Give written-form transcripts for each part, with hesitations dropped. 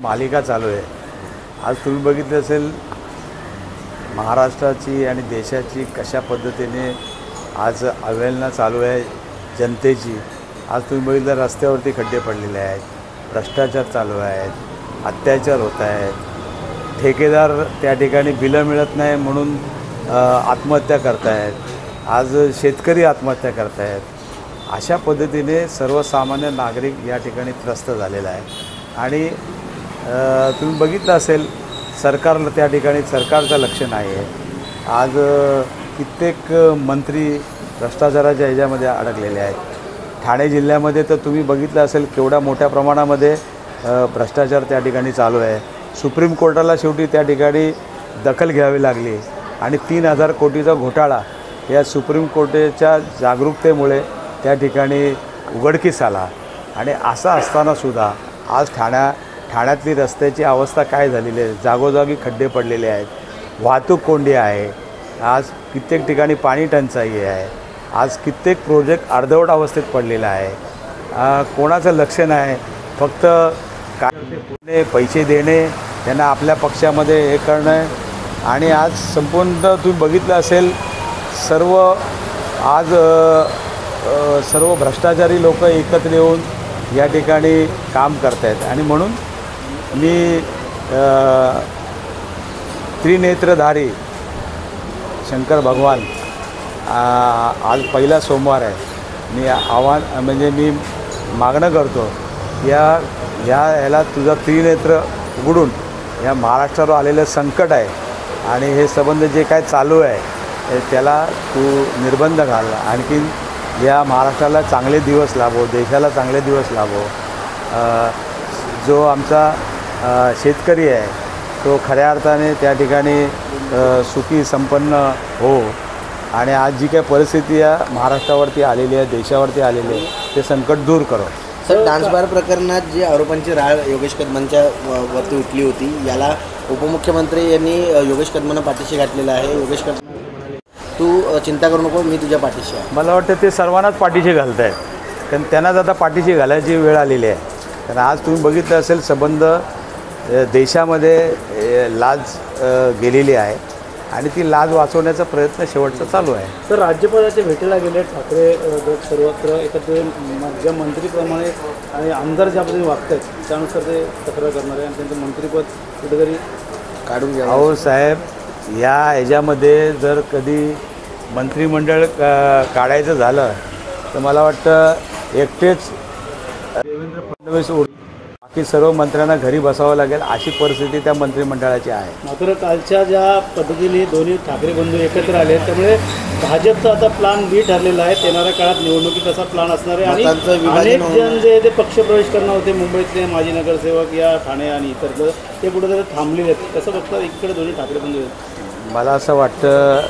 मालिका चालू आहे। आज तुम्ही बघितलं असेल महाराष्ट्राची आणि देशाची कशा पद्धतीने आज अवहेलना चालू आहे जनतेची। आज तुम्ही बघितलं रस्त्यावरती खड्डे पडलेले आहेत, भ्रष्टाचार चालू आहेत, अत्याचार होत आहेत, ठेकेदार त्या ठिकाणी बिलं मिळत नाही म्हणून आत्महत्या करत आहेत, आज शेतकरी आत्महत्या करत आहेत। अशा पद्धतीने सर्वसामान्य नागरिक या ठिकाणी त्रस्त झालेला आहे। आणि तुम्ही बघितलं असेल सरकारला त्या ठिकाणी सरकारचं लक्ष नाही आहे। आज कित्येक मंत्री भ्रष्टाचाराच्या ह्याच्यामध्ये अडकलेले आहेत। ठाणे जिल्ह्यामध्ये तर तुम्ही बघितलं असेल केवढ्या मोठ्या प्रमाणामध्ये भ्रष्टाचार त्या ठिकाणी चालू आहे। सुप्रीम कोर्टाला शेवटी त्या ठिकाणी दखल घ्यावी लागली आणि 3000 कोटीचा घोटाळा या सुप्रीम कोर्टाच्या जागरूकतेमुळे त्या ठिकाणी उघडकीस आला। आणि असं असतानासुद्धा आज ठाण्यातली रस्त्याची अवस्था काय झालेली आहे, जागोजागी खड्डे पडलेले आहेत, वाहतूक कोंडी आहे, आज कित्येक ठिकाणी पाणी टंचाई आहे, आज कित्येक प्रोजेक्ट अर्धवट अवस्थेत पडलेला आहे। कोणाचं लक्ष नाही, फक्त काय पैसे देणे, त्यांना आपल्या पक्षामध्ये हे करणं। आणि आज संपूर्ण तुम्ही बघितलं असेल सर्व भ्रष्टाचारी लोक एकत्र येऊन या ठिकाणी काम करत आहेत। आणि म्हणून मी त्रिनेत्रधारी शंकर भगवान, आज पहिला सोमवार आहे, मी मी मागणं करतो ह्याला तुझा त्रिनेत्र उघडून या महाराष्ट्रावर आलेलं संकट आहे आणि हे संबंध जे काय चालू आहे त्याला तू निर्बंध घाल। आणखीन या महाराष्ट्राला चांगले दिवस लाभो, देशाला चांगले दिवस लाभो। जो आमचा शेतकरी आहे तो खऱ्या अर्थाने त्या ठिकाणी सुखी संपन्न हो। आणि आज जी काही परिस्थिती या महाराष्ट्रावरती आलेली आहे, देशावरती आलेली आहे, ते संकट दूर करो। सर, डान्स बार प्रकरणात जी आरोपांची राळ योगेश कदमांच्या वरती उठली होती, याला उपमुख्यमंत्री यांनी योगेश कदमांना पाठीशी घातलेलं आहे। योगेश कदम तू चिंता करू नको, मी तुझ्या पाठीशी आहे। मला वाटतं ते सर्वांनाच पाठीशी घालत आहेत, कारण त्यांनाच आता पाठीशी घालायची वेळ आलेली आहे। कारण आज तुम्ही बघितलं असेल संबंध देशामध्ये लाज गेलेली आहे आणि ती लाज वाचवण्याचा प्रयत्न शेवटचा चालू आहे। तर राज्यपालाच्या भेटीला गेले ठाकरे गट सर्वत्र एकत्र ज्या मंत्रीप्रमाणे आणि आमदार ज्या पद्धतीने वागतात त्यानुसार ते तक्रार करणार आहे आणि त्यांचं मंत्रिपद कुठेतरी काढून घ्या। अहो साहेब, या ह्याच्यामध्ये जर कधी मंत्रिमंडळ काढायचं झालं तर मला वाटतं एकटेच देवेंद्र फडणवीस बाकी सर्व मंत्र्यांना घरी बसावं लागेल अशी परिस्थिती त्या मंत्रिमंडळाची आहे। मात्र कालच्या ज्या पद्धतीने दोन्ही ठाकरे बंधू एकत्र आले त्यामुळे भाजपचा आता प्लान बी ठरलेला आहे। येणाऱ्या काळात निवडणुकीत असा प्लान असणार आहे आणि अनेक जण जे ते पक्षप्रवेश करणार होते, मुंबईतले माजी नगरसेवक या ठाणे आणि इतर ते कुठेतरी थांबलेले आहेत। कसं बघतात इकडे दोन्ही ठाकरे बंधू आहेत? मला असं वाटतं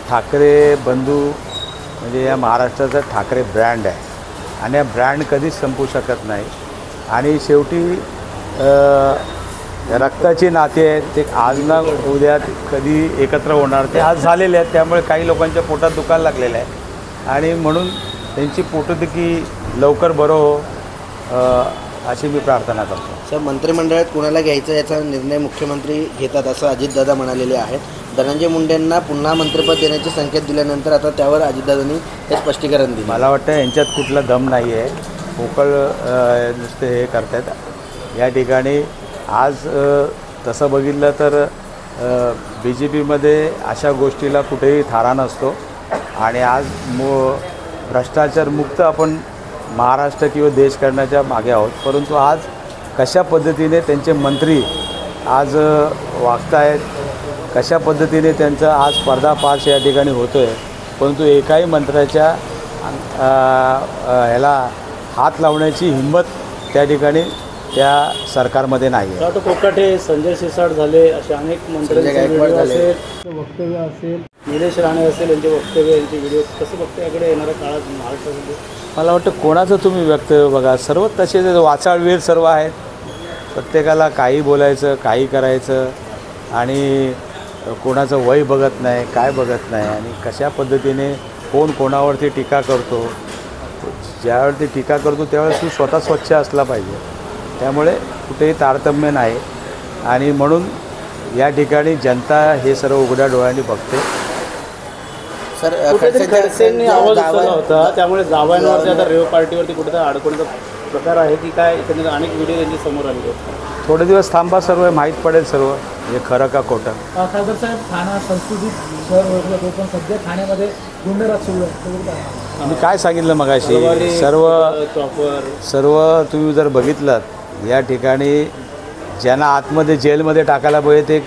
ठाकरे बंधू म्हणजे या महाराष्ट्राचा ठाकरे ब्रँड आहे आणि हा ब्रँड कधीच संपू शकत नाही। आणि शेवटी रक्ताची नाते आहेत, ते आज ना उद्या कधी एकत्र होणार, ते आज झालेले आहेत। त्यामुळे काही लोकांच्या पोटात दुखायला लागलेलं आहे आणि म्हणून त्यांची पोटदुखी लवकर बरं हो अशी मी प्रार्थना करतो। सर, मंत्रिमंडळात कुणाला घ्यायचं याचा निर्णय मुख्यमंत्री घेतात असं अजितदादा म्हणालेले आहेत। धनंजय मुंडेंना पुन्हा मंत्रिपद देण्याचे संकेत दिल्यानंतर आता त्यावर अजितदादांनी हे स्पष्टीकरण दिले। मला वाटतं यांच्यात कुठला दम नाही आहे, पोकळ नुसते हे करतात या ठिकाणी। आज तसं बघितलं तर BJPमध्ये अशा गोष्टीला कुठेही थारा नसतो आणि आज भ्रष्टाचार मुक्त आपण महाराष्ट्र किंवा देश करण्याच्या मागे आहोत। परंतु आज कशा पद्धतीने त्यांचे मंत्री आज वागत आहेत, कशा पद्धतीने त्यांचा आज पर्दाफाश या ठिकाणी होतो आहे, परंतु एकाही मंत्र्याच्या ह्याला हात लावण्याची हिंमत त्या ठिकाणी त्या सरकारमध्ये नाही आहे। कोकाटे, संजय शिरसाट झाले, असे अनेक मंत्र्यांचे वक्तव्य असेल, निलेश राणे असेल यांचे वक्तव्य, यांचे व्हिडिओ कसं बघते याकडे येणाऱ्या काळात महाराष्ट्रामध्ये? मला वाटतं कोणाचं तुम्ही वक्तव्य बघा, सर्व तसेच वाचाळवीर सर्व आहेत, प्रत्येकाला काही बोलायचं, काही करायचं आणि कोणाचं वय बघत नाही, काय बघत नाही आणि कशा पद्धतीने कोण कोणावरती टीका करतो। ज्यावेळी टीका करतो त्यावेळेस तू स्वतः स्वच्छ असला पाहिजे, त्यामुळे कुठेही तारतम्य नाही आणि म्हणून या ठिकाणी जनता हे सर्व उघड्या डोळ्यांनी बघते. सर कुठेतरी खडसेंनी आवाज उचलला गावा- होता, त्यामुळे जावयांवरती आता रेव पार्टीवरती कुठेतरी अडकवण्याचा प्रकार आहे की काय, एकंदरीत अनेक व्हिडिओ त्यांची समोर आले होते. थोडे दिवस थांबा, सर्व माहीत पडेल सर्व हे खरं का खोटं. खासदार साहेब, ठाणा संस्कृतिक शहर ओळखलं जातो, पण सध्या ठाण्यामध्ये गुंडराज सुरू आहे. मी काय सांगितलं मगाशी, तलवारी, चॉपर सर्व तुम्ही जर बघितलं या ठिकाणी ज्यांना आतमध्ये जेलमध्ये टाकायला पाहिजे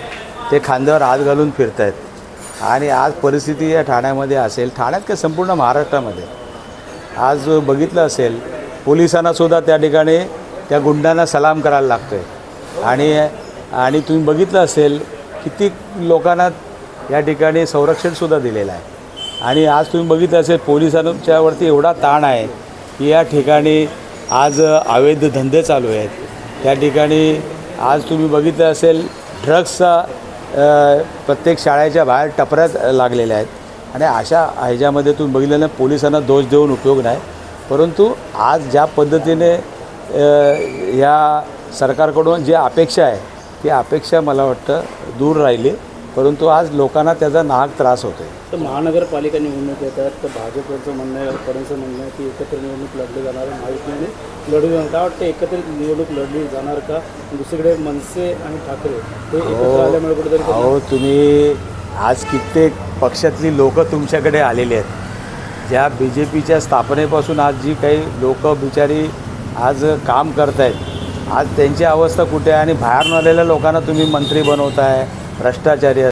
ते खांद्यावर हात घालून फिरत आहेत आणि आज परिस्थिती या ठाण्यामध्ये असेल, ठाण्यात काय संपूर्ण महाराष्ट्रामध्ये आज बघितलं असेल, पोलिसांनासुद्धा त्या ठिकाणी त्या गुंडांना सलाम करायला लागतो आहे आणि तुम्ही बघितलं असेल किती लोकांना या ठिकाणी संरक्षणसुद्धा दिलेलं आहे. आणि आज तुम्ही बघितलं असेल पोलिसांच्यावरती एवढा ताण आहे की या ठिकाणी आज अवैध धंदे चालू आहेत. त्या ठिकाणी आज तुम्ही बघितलं असेल ड्रग्सचा प्रत्येक शाळेच्या बाहेर टपऱ्यात लागलेल्या आहेत आणि अशा ह्याच्यामध्ये तुम्ही बघितलं ना, पोलिसांना दोष देऊन उपयोग नाही. परंतु आज ज्या पद्धतीने या सरकारकडून जी अपेक्षा आहे ती अपेक्षा मला वाटतं दूर राहिली, परंतु आज लोकांना त्याचा नाहक त्रास होतो आहे. तर महानगरपालिका निवडणूक येतात, तर भाजपचं म्हणणं आहे, फडणवीसचं म्हणणं आहे की एकत्र निवडणूक लढली जाणार आहे, महायुतीने लढली जाणार. काय वाटतं, एकत्रित निवडणूक लढली जाणार का? दुसरीकडे मनसे आणि ठाकरे हे एकत्र आल्यामुळे कुठेतरी अहो, तुम्ही आज कित्येक पक्षातली लोकं तुमच्याकडे आलेली आहेत. ज्या BJPच्या स्थापनेपासून आज जी काही लोकं बिचारी आज काम करत आहेत, आज त्यांची अवस्था कुठे आहे आणि बाहेरून आलेल्या लोकांना तुम्ही मंत्री बनवताय, भ्रष्टाचारी